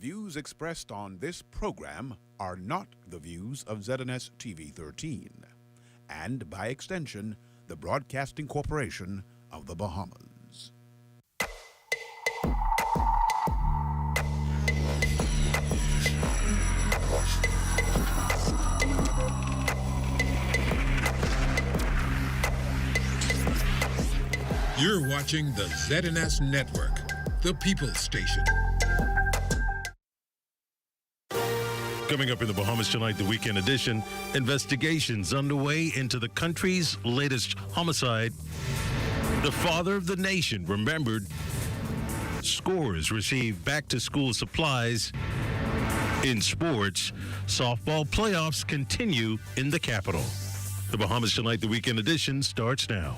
views expressed on this program are not the views of ZNS TV 13 and, by extension, the Broadcasting Corporation of the Bahamas. You're watching the ZNS Network, the People's Station. Coming up in the Bahamas tonight, the weekend edition, investigations underway into the country's latest homicide. The father of the nation remembered. Scores received back-to-school supplies. In sports, softball playoffs continue in the capital. The Bahamas tonight, the weekend edition starts now.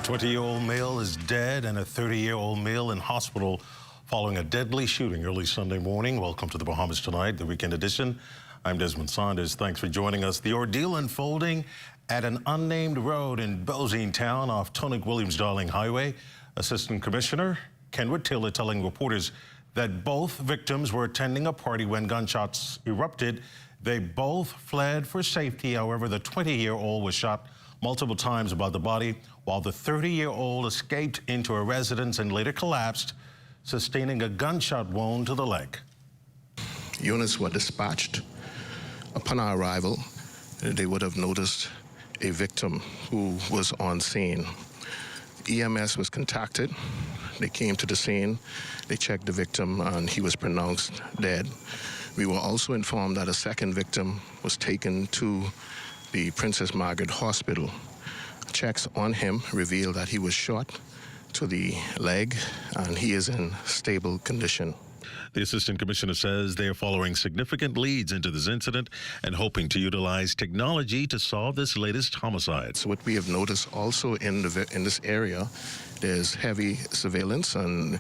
A 20-year-old male is dead and a 30-year-old male in hospital following a deadly shooting early Sunday morning. Welcome to the Bahamas Tonight, the weekend edition. I'm Desmond Saunders. Thanks for joining us. The ordeal unfolding at an unnamed road in Bosine Town off Tonic Williams-Darling Highway. Assistant Commissioner Kenwood Taylor telling reporters that both victims were attending a party when gunshots erupted. They both fled for safety. However, the 20-year-old was shot multiple times above the body, while the 30-year-old escaped into a residence and later collapsed, sustaining a gunshot wound to the leg. Units were dispatched. Upon our arrival, they would have noticed a victim who was on scene. EMS was contacted. They came to the scene. They checked the victim, and he was pronounced dead. We were also informed that a second victim was taken to the Princess Margaret Hospital. Checks on him revealed that he was shot to the leg, and he is in stable condition. The Assistant Commissioner says they are following significant leads into this incident and hoping to utilize technology to solve this latest homicide. So what we have noticed also in this area, there's heavy surveillance, and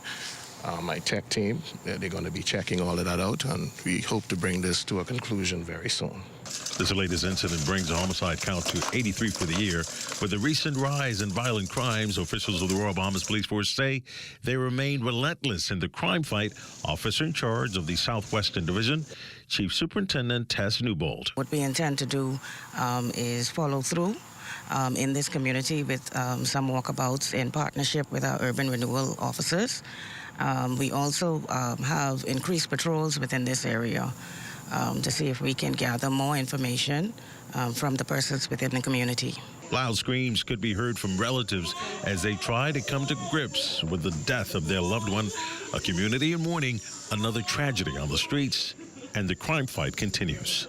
my tech team, they're going to be checking all of that out, and we hope to bring this to a conclusion very soon. This latest incident brings the homicide count to 83 for the year. With the recent rise in violent crimes, officials of the Royal Bahamas Police Force say they remain relentless in the crime fight. Officer in charge of the Southwestern Division, Chief Superintendent Tess Newbold. What we intend to do is follow through in this community with some walkabouts in partnership with our urban renewal officers. We also have increased patrols within this area to see if we can gather more information from the persons within the community. Loud screams could be heard from relatives as they try to come to grips with the death of their loved one. A community in mourning, another tragedy on the streets, and the crime fight continues.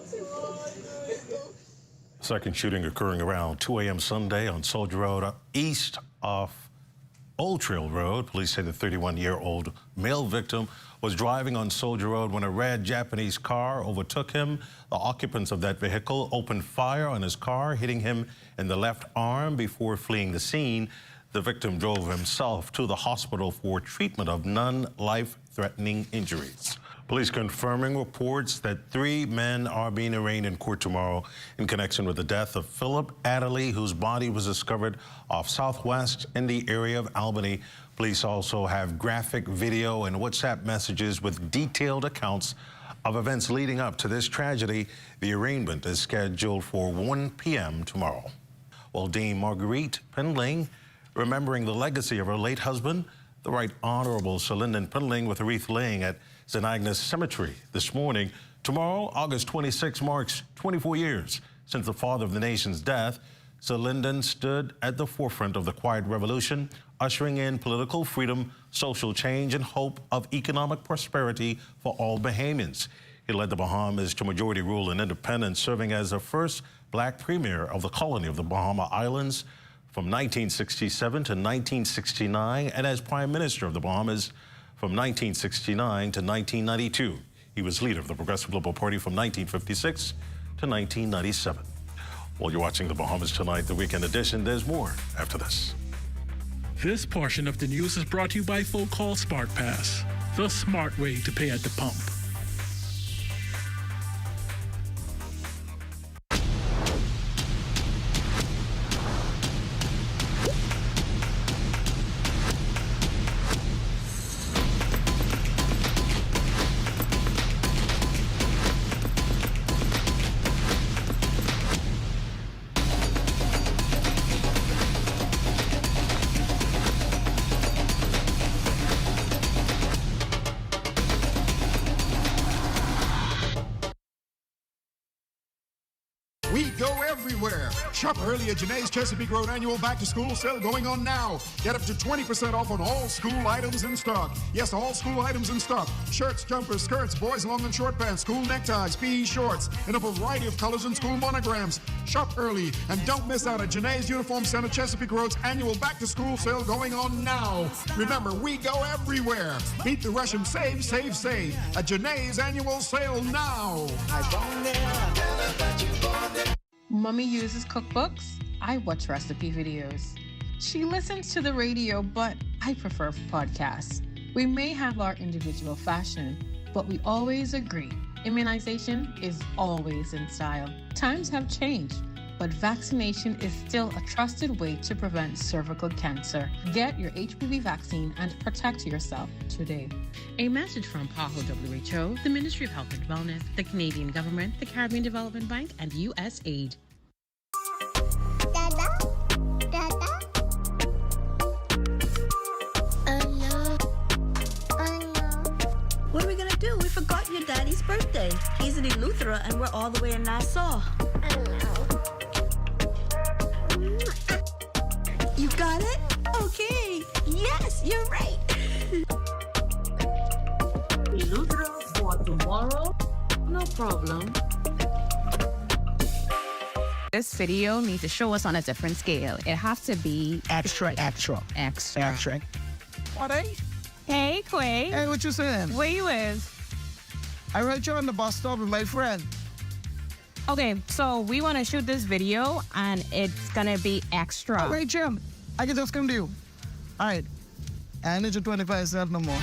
Second shooting occurring around 2 a.m. Sunday on Soldier Road, east of Old Trail Road. Police say the 31-year-old male victim was driving on Soldier Road when a red Japanese car overtook him. The occupants of that vehicle opened fire on his car, hitting him in the left arm before fleeing the scene. The victim drove himself to the hospital for treatment of non-life-threatening injuries. Police confirming reports that 3 men are being arraigned in court tomorrow in connection with the death of Philip Adderley, whose body was discovered off Southwest in the area of Albany. Police also have graphic video and WhatsApp messages with detailed accounts of events leading up to this tragedy. The arraignment is scheduled for 1 p.m. tomorrow. Well, Dame Marguerite Pendling, remembering the legacy of her late husband, the Right Honorable Sir Lyndon Pendling, with a wreath laying at St. Agnes Cemetery this morning. Tomorrow, August 26, marks 24 years since the father of the nation's death. Sir Lyndon stood at the forefront of the Quiet Revolution, ushering in political freedom, social change, and hope of economic prosperity for all Bahamians. He led the Bahamas to majority rule and independence, serving as the first black premier of the colony of the Bahama Islands from 1967 to 1969, and as Prime Minister of the Bahamas from 1969 to 1992. He was leader of the Progressive Liberal Party from 1956 to 1997. While you're watching the Bahamas Tonight, the weekend edition, there's more after this. This portion of the news is brought to you by Full Call Smart Pass. the smart way to pay at the pump. We go everywhere. Shop early at Janae's Chesapeake Road annual back-to-school sale going on now. Get up to 20% off on all school items in stock. Yes, all school items in stock. Shirts, jumpers, skirts, boys' long and short pants, school neckties, PE shorts, in a variety of colors and school monograms. Shop early and don't miss out at Janae's Uniform Center Chesapeake Road's annual back-to-school sale going on now. Remember, we go everywhere. Beat the rush and save, save, save at Janae's annual sale now. Mommy uses cookbooks. I watch recipe videos. She listens to the radio, but I prefer podcasts. We may have our individual fashion, but we always agree. Immunization is always in style. Times have changed, but vaccination is still a trusted way to prevent cervical cancer. Get your HPV vaccine and protect yourself today. A message from PAHO WHO, the Ministry of Health and Wellness, the Canadian Government, the Caribbean Development Bank, and USAID. What are we gonna do? We forgot your daddy's birthday. He's in Eleuthera and we're all the way in Nassau. You got it? Okay. Yes, you're right. Eleuthera for tomorrow? No problem. This video needs to show us on a different scale. It has to be extra. What, eh? Hey, Quay. Hey, what you saying? Where you is? I read you on the bus stop with my friend. Okay, so we want to shoot this video, and it's gonna be extra. All right, Jim. I can just come to you. All right. I need your 25 cents no more.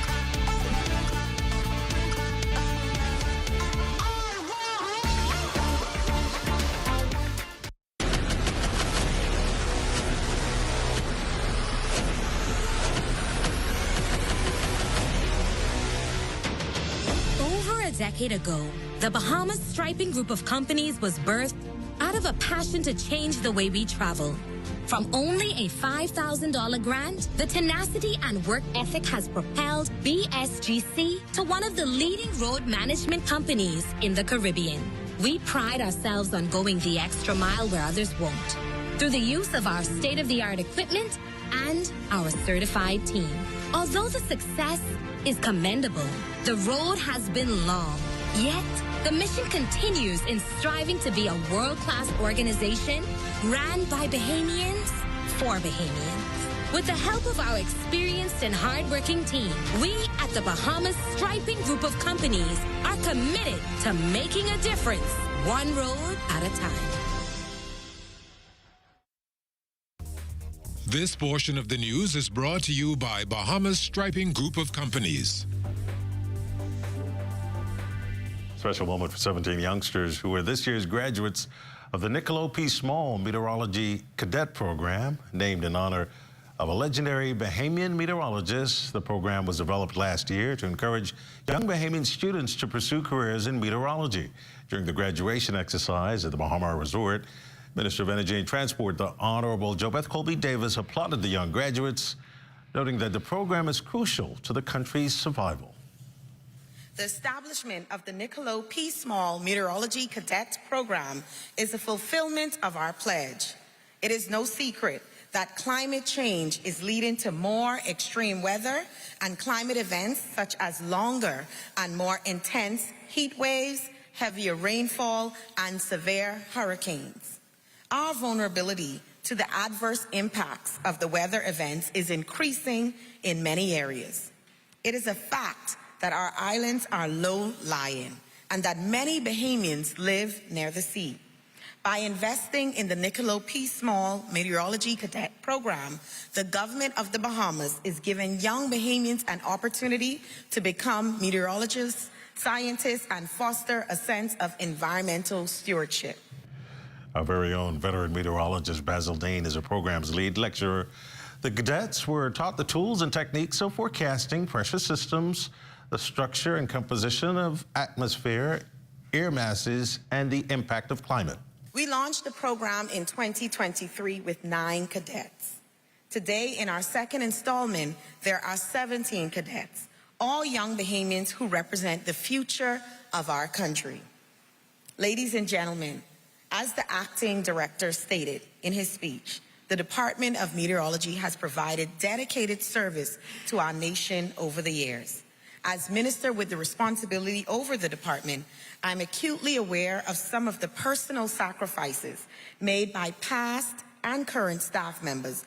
A decade ago, the Bahamas Striping Group of Companies was birthed out of a passion to change the way we travel. From only a $5,000 grant, the tenacity and work ethic has propelled BSGC to one of the leading road management companies in the Caribbean. We pride ourselves on going the extra mile where others won't, through the use of our state-of-the-art equipment and our certified team. Although the success is commendable, the road has been long. Yet, the mission continues in striving to be a world-class organization ran by Bahamians for Bahamians. With the help of our experienced and hardworking team, we at the Bahamas Striping Group of Companies are committed to making a difference, one road at a time. This portion of the news is brought to you by Bahamas Striping Group of Companies. Special moment for 17 youngsters who were this year's graduates of the Niccolo P. Small Meteorology Cadet Program, named in honor of a legendary Bahamian meteorologist. The program was developed last year to encourage young Bahamian students to pursue careers in meteorology. During the graduation exercise at the Bahama Resort, Minister of Energy and Transport, the Honorable JoBeth Colby Davis, applauded the young graduates, noting that the program is crucial to the country's survival. The establishment of the Niccolo P. Small Meteorology Cadet Program is a fulfillment of our pledge. It is no secret that climate change is leading to more extreme weather and climate events such as longer and more intense heat waves, heavier rainfall, and severe hurricanes. Our vulnerability to the adverse impacts of the weather events is increasing in many areas. It is a fact that our islands are low-lying and that many Bahamians live near the sea. By investing in the Niccolo P. Small Meteorology Cadet Program, the government of the Bahamas is giving young Bahamians an opportunity to become meteorologists, scientists, and foster a sense of environmental stewardship. Our very own veteran meteorologist Basil Dane is a program's lead lecturer. The cadets were taught the tools and techniques of forecasting pressure systems, the structure and composition of atmosphere, air masses, and the impact of climate. We launched the program in 2023 with 9 cadets. Today, in our second installment, there are 17 cadets, all young Bahamians who represent the future of our country. Ladies and gentlemen, as the acting director stated in his speech, the Department of Meteorology has provided dedicated service to our nation over the years. As minister with the responsibility over the department, I'm acutely aware of some of the personal sacrifices made by past and current staff members.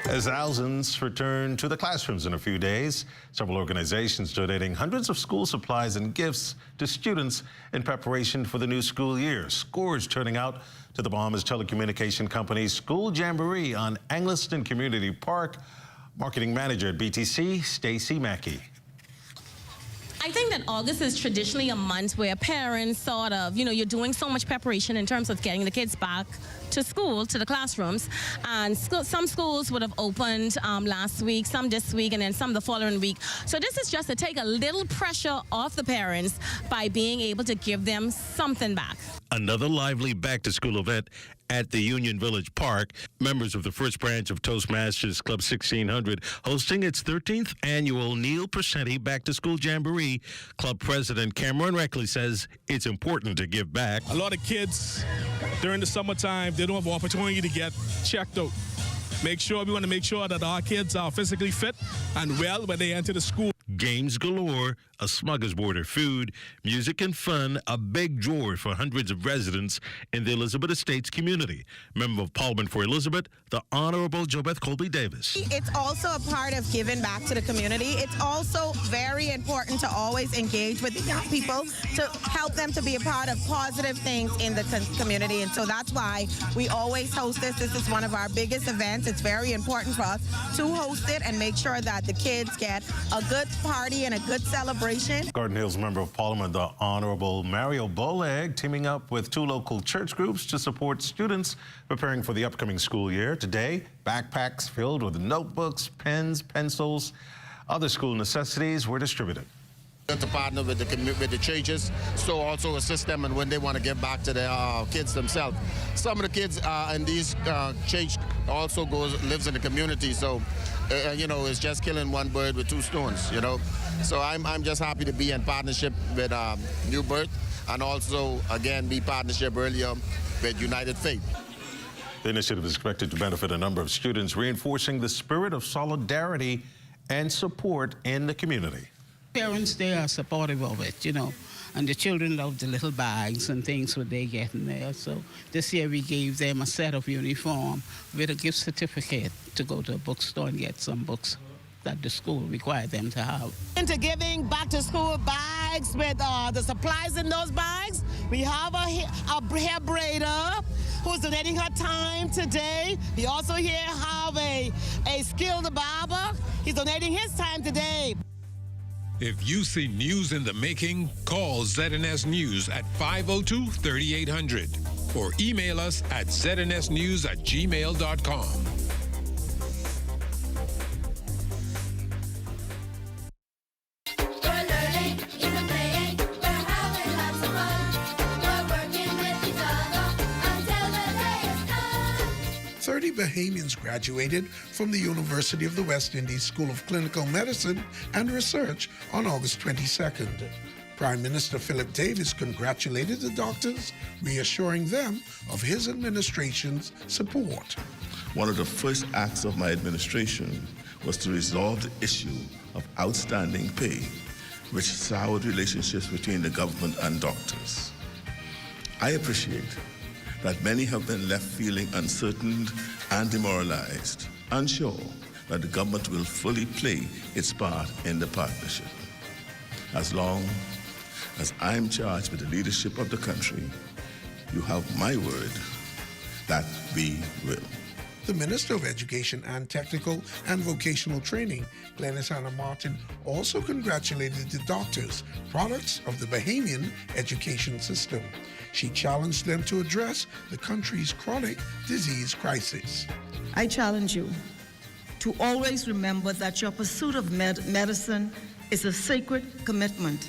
As thousands return to the classrooms in a few days, several organizations donating hundreds of school supplies and gifts to students in preparation for the new school year. Scores turning out to the Bahamas Telecommunication Company's School Jamboree on Angliston Community Park. Marketing Manager at BTC, Stacy Mackey. I think that August is traditionally a month where parents sort of, you're doing so much preparation in terms of getting the kids back to school, to the classrooms. And some schools would have opened last week, some this week, and then some the following week. So this is just to take a little pressure off the parents by being able to give them something back. Another lively back-to-school event at the Union Village Park. Members of the first branch of Toastmasters Club 1600 hosting its 13th annual Neil Percenti Back-to-School Jamboree. Club President Cameron Reckley says it's important to give back. A lot of kids during the summertime, they don't have an opportunity to get checked out. We want to make sure that our kids are physically fit and well when they enter the school. Games galore, a smorgasbord of food, music and fun, a big joy for hundreds of residents in the Elizabeth Estates community. Member of Parliament for Elizabeth, the Honorable JoBeth Colby Davis. It's also a part of giving back to the community. It's also very important to always engage with the young people to help them to be a part of positive things in the community. And so that's why we always host this. This is one of our biggest events. It's very important for us to host it and make sure that the kids get a good party and a good celebration. Garden Hills Member of Parliament, the Honorable Mario Boleg, teaming up with 2 local church groups to support students preparing for the upcoming school year. Today, backpacks filled with notebooks, pens, pencils, other school necessities were distributed. To partner with the churches, so also assist them and when they want to give back to their kids themselves. Some of the kids in these church also lives in the community, so it's just killing one bird with 2 stones. So I'm just happy to be in partnership with New Birth and also again be partnership earlier with United Faith. The initiative is expected to benefit a number of students, reinforcing the spirit of solidarity and support in the community. Parents, they are supportive of it, and the children love the little bags and things what they get in there. So this year we gave them a set of uniform with a gift certificate to go to a bookstore and get some books that the school required them to have. Into giving back to school bags with the supplies in those bags, we have a hair braider who's donating her time today. We also here have a skilled barber. He's donating his time today. If you see news in the making, call ZNS News at 502-3800 or email us at znsnews@gmail.com. We're learning, even playing, we're having lots of fun. We're working with each other until the day is done. 30 Bahamians graduated from the University of the West Indies School of Clinical Medicine and Research on August 22nd. Prime Minister Philip Davis congratulated the doctors, reassuring them of his administration's support. One of the first acts of my administration was to resolve the issue of outstanding pay, which soured relationships between the government and doctors. I appreciate that many have been left feeling uncertain and demoralized, unsure but the government will fully play its part in the partnership. As long as I'm charged with the leadership of the country, you have my word that we will. The Minister of Education and Technical and Vocational Training, Glenys Anna Martin, also congratulated the doctors, products of the Bahamian education system. She challenged them to address the country's chronic disease crisis. I challenge you to always remember that your pursuit of medicine is a sacred commitment,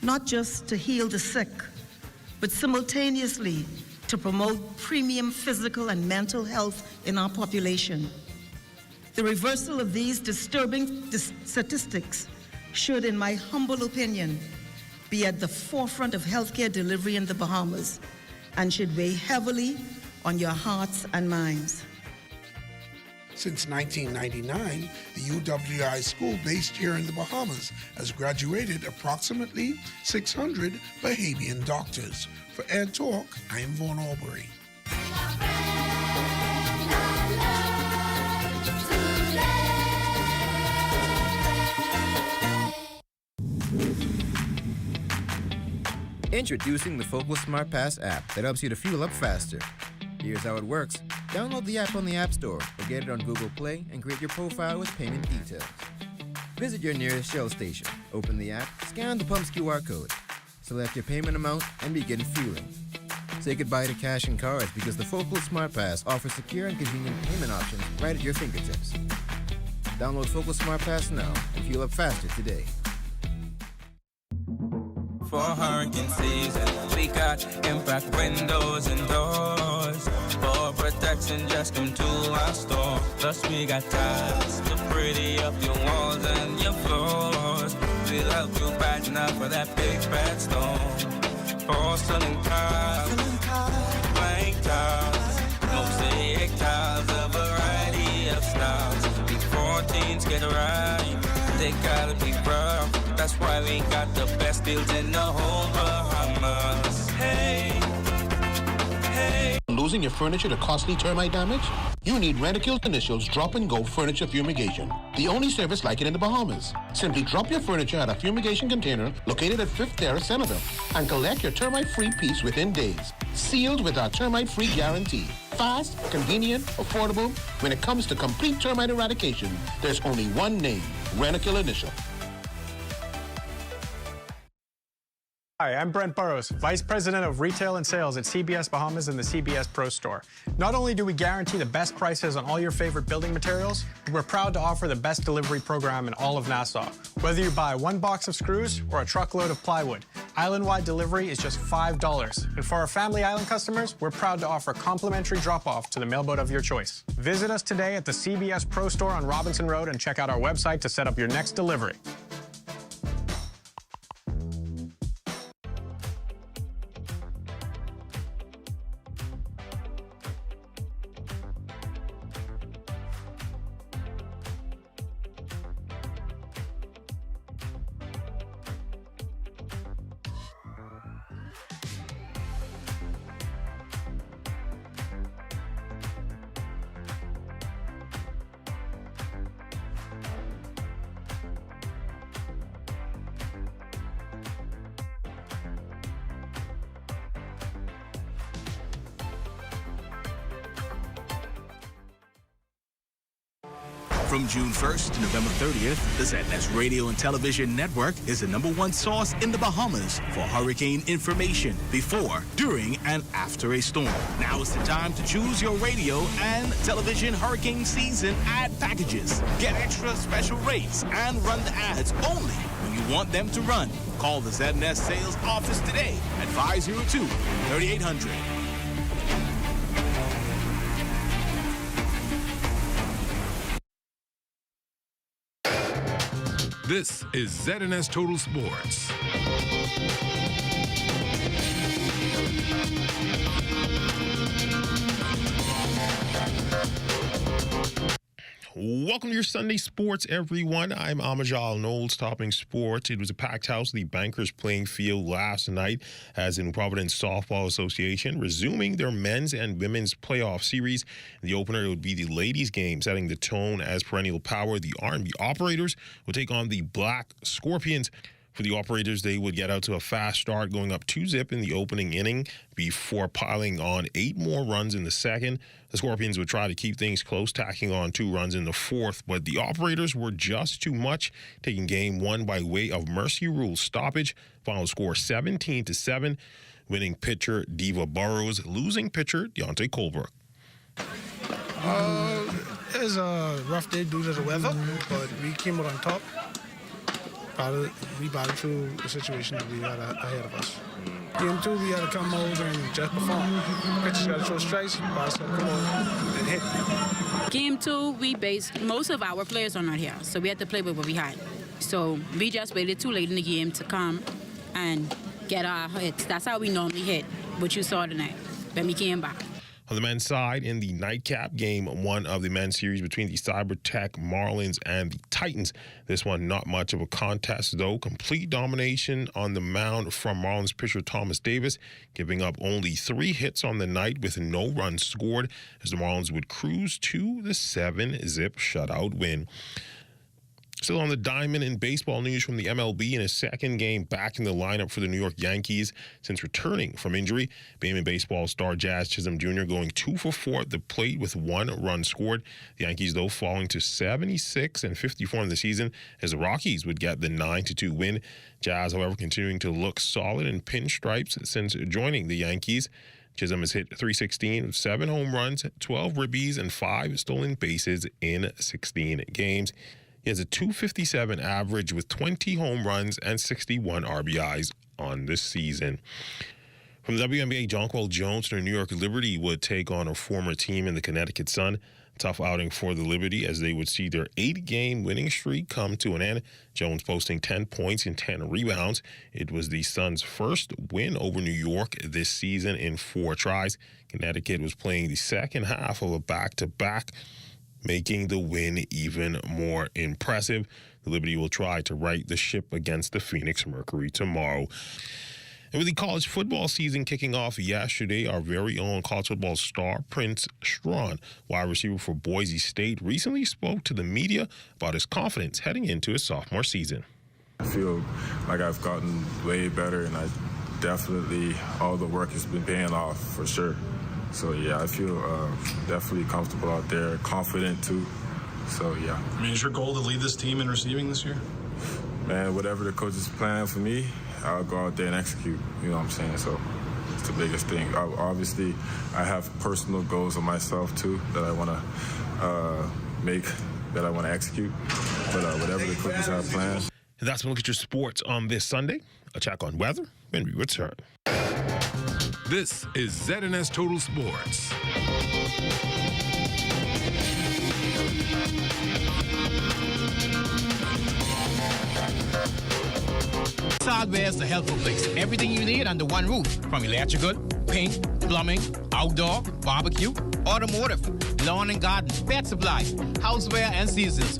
not just to heal the sick, but simultaneously to promote premium physical and mental health in our population. The reversal of these disturbing statistics should, in my humble opinion, be at the forefront of healthcare delivery in the Bahamas and should weigh heavily on your hearts and minds. Since 1999, the UWI school based here in the Bahamas has graduated approximately 600 Bahamian doctors. For Ed Talk, I am Vaughn Albury. Introducing the Focal Smart Pass app that helps you to fuel up faster. Here's how it works. Download the app on the App Store or get it on Google Play and create your profile with payment details. Visit your nearest Shell station, open the app, scan the pump's QR code, select your payment amount, and begin fueling. Say goodbye to cash and cards because the Focal Smart Pass offers secure and convenient payment options right at your fingertips. Download Focal Smart Pass now and fuel up faster today. For hurricane season, we got impact windows and doors. For protection, just come to our store. Plus we got tiles to pretty up your walls and your floors. We'll help you brighten up for that big bad storm. Porcelain tiles, blank tiles, mosaic tiles, a variety of styles. Before teens get right, they gotta be rough. That's why we got the best deals in the whole Bahamas. Hey, hey. Losing your furniture to costly termite damage? You need Rentokil Initials Drop and Go Furniture Fumigation, the only service like it in the Bahamas. Simply drop your furniture at a fumigation container located at 5th Terrace, Centerville, and collect your termite-free piece within days. Sealed with our termite-free guarantee. Fast, convenient, affordable. When it comes to complete termite eradication, there's only one name, Rentokil Initial. Hi, I'm Brent Burrows, Vice President of Retail and Sales at CBS Bahamas and the CBS Pro Store. Not only do we guarantee the best prices on all your favorite building materials, but we're proud to offer the best delivery program in all of Nassau. Whether you buy one box of screws or a truckload of plywood, island-wide delivery is just $5. And for our Family Island customers, we're proud to offer complimentary drop-off to the mailboat of your choice. Visit us today at the CBS Pro Store on Robinson Road and check out our website to set up your next delivery. From June 1st to November 30th, the ZNS Radio and Television Network is the #1 source in the Bahamas for hurricane information before, during, and after a storm. Now is the time to choose your radio and television hurricane season ad packages. Get extra special rates and run the ads only when you want them to run. Call the ZNS sales office today at 502-3800. This is ZNS Total Sports. Welcome to your Sunday Sports, everyone. I'm Amajal Knowles, topping sports. It was a packed house at the Bankers playing field last night as in Providence Softball Association resuming their men's and women's playoff series. In the opener, it would be the ladies' game, setting the tone as perennial power. The R&B Operators would take on the Black Scorpions. For the Operators, they would get out to a fast start, going up 2-0 in the opening inning before piling on 8 more runs in the second. The Scorpions would try to keep things close, tacking on 2 runs in the fourth, but the Operators were just too much, taking game 1 by way of mercy rule stoppage. Final score 17-7, winning pitcher Diva Burrows, losing pitcher Deontay Colbrook. It was a rough day due to the weather, but we came out on top. We battled through the situation that we had ahead of us. Game 2, we had to come out and just perform. Pitchers got to throw strikes, bats got to come out and hit. Game 2, most of our players are not here, so we had to play with what we had. So we just waited too late in the game to come and get our hits. That's how we normally hit, what you saw tonight, when we came back. On the men's side, in the nightcap game 1 of the men's series between the Cybertech Marlins and the Titans. This one not much of a contest, though. Complete domination on the mound from Marlins pitcher Thomas Davis, giving up only 3 hits on the night with no runs scored as the Marlins would cruise to the 7-zip shutout win. Still on the diamond in baseball news from the MLB in his second game back in the lineup for the New York Yankees since returning from injury. Bayman baseball star Jazz Chisholm Jr. going 2 for 4 at the plate with 1 run scored. The Yankees, though, falling to 76-54 in the season as the Rockies would get the 9-2 win. Jazz, however, continuing to look solid in pinstripes since joining the Yankees. Chisholm has hit .316 with 7 home runs, 12 ribbies, and 5 stolen bases in 16 games. He has a .257 average with 20 home runs and 61 RBIs on this season. From the WNBA, Jonquel Jones and the New York Liberty would take on a former team in the Connecticut Sun. Tough outing for the Liberty as they would see their 8-game winning streak come to an end. Jones posting 10 points and 10 rebounds. It was the Suns' first win over New York this season in 4 tries. Connecticut was playing the second half of a back-to-back, making the win even more impressive. The Liberty will try to right the ship against the Phoenix Mercury tomorrow. And with the college football season kicking off yesterday, our very own college football star, Prince Strawn, wide receiver for Boise State, recently spoke to the media about his confidence heading into his sophomore season. I feel like I've gotten way better, and all the work has been paying off for sure. So, yeah, I feel definitely comfortable out there, confident, too. So, yeah. I mean, is your goal to lead this team in receiving this year? Man, whatever the coach is planning for me, I'll go out there and execute. You know what I'm saying? So, it's the biggest thing. Obviously, I have personal goals of myself, too, that I want to that I want to execute. But whatever the coaches have planned. And that's when we look at your sports on this Sunday. A check on weather when we return. This is ZNS Total Sports. Hardware is the helpful place. Everything you need under one roof. From electrical, paint, plumbing, outdoor, barbecue, automotive, lawn and garden, pet supply, houseware, and seasons.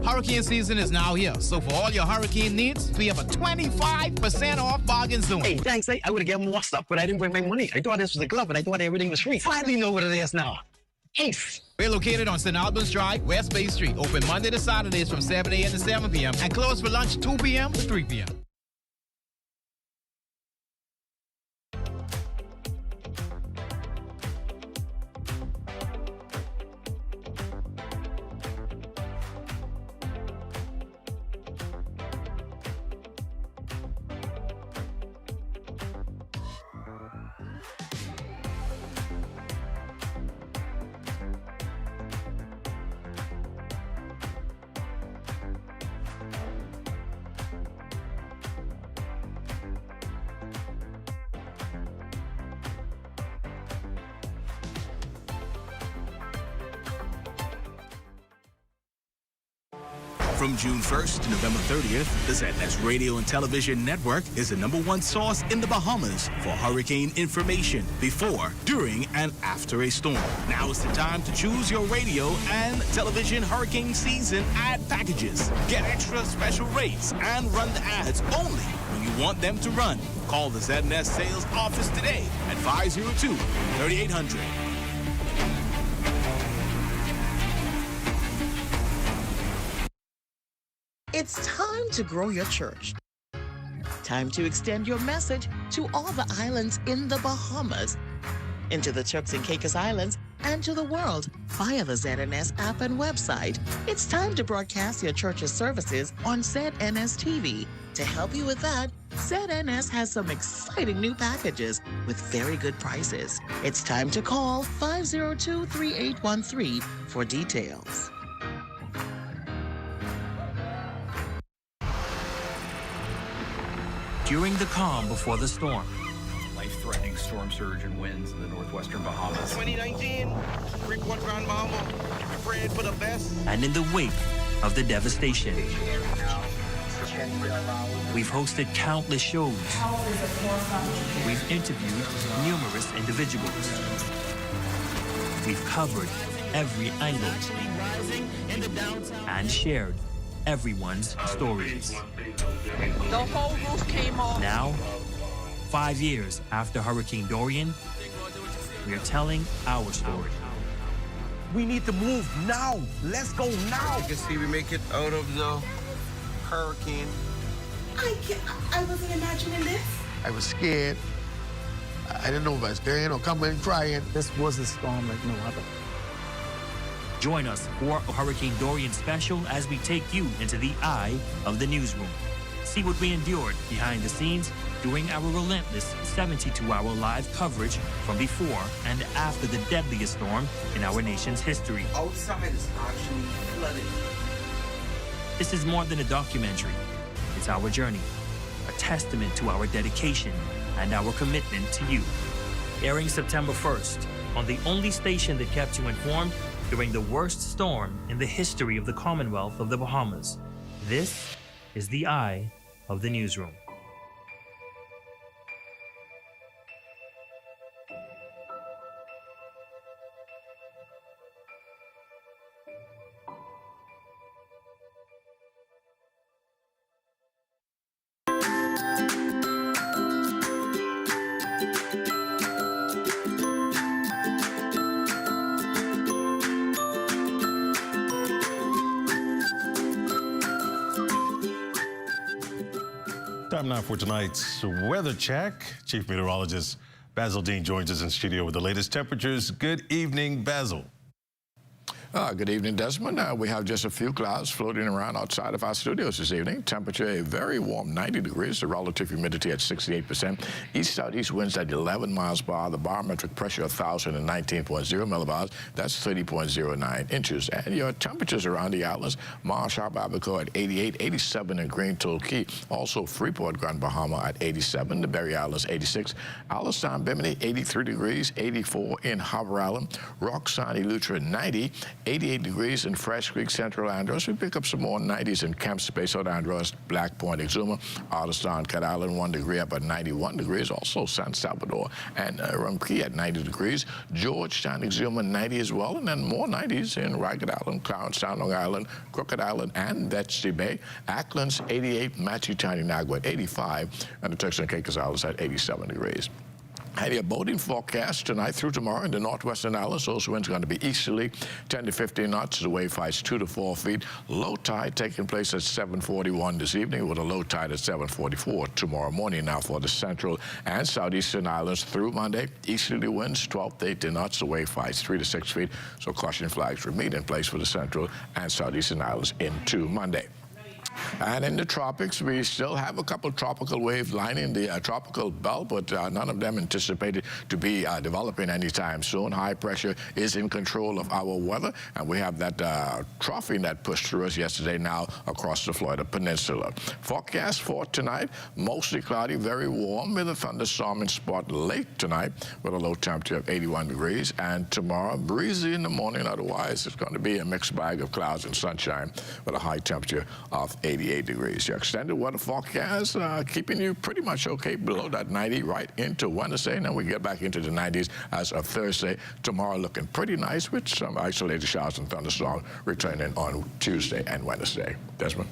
Hurricane season is now here. So for all your hurricane needs, we have a 25% off bargain zone. Hey, thanks. I would have given more stuff, but I didn't bring my money. I thought this was a glove, and I thought everything was free. Finally know what it is now. Ace. We're located on St. Albans Drive, West Bay Street. Open Monday to Saturdays from 7 a.m. to 7 p.m. and closed for lunch 2 p.m. to 3 p.m. From June 1st to November 30th, the ZNS Radio and Television Network is the #1 source in the Bahamas for hurricane information before, during, and after a storm. Now is the time to choose your radio and television hurricane season ad packages. Get extra special rates and run the ads only when you want them to run. Call the ZNS sales office today at 502-3800. It's time to grow your church. Time to extend your message to all the islands in the Bahamas, into the Turks and Caicos Islands, and to the world via the ZNS app and website. It's time to broadcast your church's services on ZNS TV. To help you with that, ZNS has some exciting new packages with very good prices. It's time to call 502-3813 for details. During the calm before the storm. Life-threatening storm surge and winds in the northwestern Bahamas. 2019, Freeport Grand Bahama, praying for the best. And in the wake of the devastation. We've hosted countless shows. We've interviewed numerous individuals. We've covered every angle and shared everyone's stories. The whole roof came off. Now, 5 years after Hurricane Dorian, we are telling our story. We need to move now. Let's go now. You can see we make it out of the hurricane. I wasn't imagining this. I was scared. I didn't know if I was staying or coming and crying. This was a storm like no other. Join us for a Hurricane Dorian special as we take you into the eye of the newsroom. See what we endured behind the scenes during our relentless 72-hour live coverage from before and after the deadliest storm in our nation's history. Outside is actually flooded. This is more than a documentary. It's our journey, a testament to our dedication and our commitment to you. Airing September 1st on the only station that kept you informed during the worst storm in the history of the Commonwealth of the Bahamas. This is the eye of the newsroom. Time now for tonight's weather check. Chief Meteorologist Basil Dean joins us in studio with the latest temperatures. Good evening, Basil. Good evening, Desmond. We have just a few clouds floating around outside of our studios this evening. Temperature a very warm 90 degrees, the relative humidity at 68%. East-southeast winds at 11 miles per hour. The barometric pressure 1,019.0 millibars. That's 30.09 inches. And your temperatures around the islands, Marsh, Abaco at 88, 87 in Green Tulkey. Also Freeport, Grand Bahama at 87. The Berry Islands 86. Alistown, Bimini 83 degrees, 84 in Harbor Island. Roxanne, Eleuthera 90. 88 degrees in Fresh Creek, Central Andros. We pick up some more 90s in Camp Space, South Andros, Black Point, Exuma, Artistan, Cat Island, 1 degree up at 91 degrees. Also San Salvador and Rumkey at 90 degrees. Georgetown, Exuma, 90 as well. And then more 90s in Ragged Island, Clarence Sound, Long Island, Crooked Island, and Betsy Bay. Acklands, 88, Matsutai, Nagua at 85, and the Turks and Caicos Islands at 87 degrees. And your boating forecast tonight through tomorrow in the northwestern islands. Those winds are going to be easterly, 10 to 15 knots. The wave heights 2 to 4 feet. Low tide taking place at 7:41 this evening with a low tide at 7:44 tomorrow morning. Now for the central and southeastern islands through Monday, easterly winds 12 to 18 knots. The wave heights 3 to 6 feet. So caution flags remain in place for the central and southeastern islands into Monday. And in the tropics, we still have a couple tropical waves lining the tropical belt, but none of them anticipated to be developing anytime soon. High pressure is in control of our weather, and we have that troughing that pushed through us yesterday now across the Florida Peninsula. Forecast for tonight, mostly cloudy, very warm with a thunderstorming spot late tonight with a low temperature of 81 degrees. And tomorrow, breezy in the morning. Otherwise, it's going to be a mixed bag of clouds and sunshine with a high temperature of 88 degrees. Your extended weather forecast keeping you pretty much okay below that 90 right into Wednesday. And then we get back into the 90s as of Thursday. Tomorrow looking pretty nice with some isolated showers and thunderstorms returning on Tuesday and Wednesday. Desmond.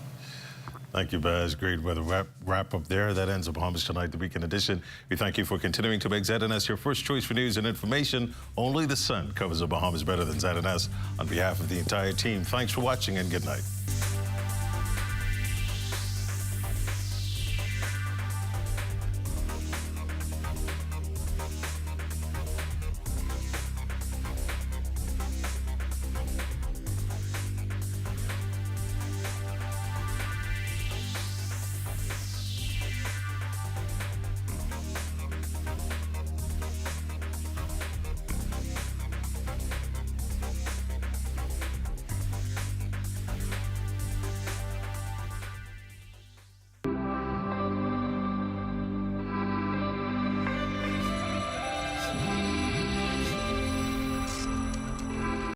Thank you, Baz. Great weather wrap up there. That ends the Bahamas Tonight, the Weekend Edition. We thank you for continuing to make ZNS your first choice for news and information. Only the sun covers the Bahamas better than ZNS. On behalf of the entire team, thanks for watching and good night.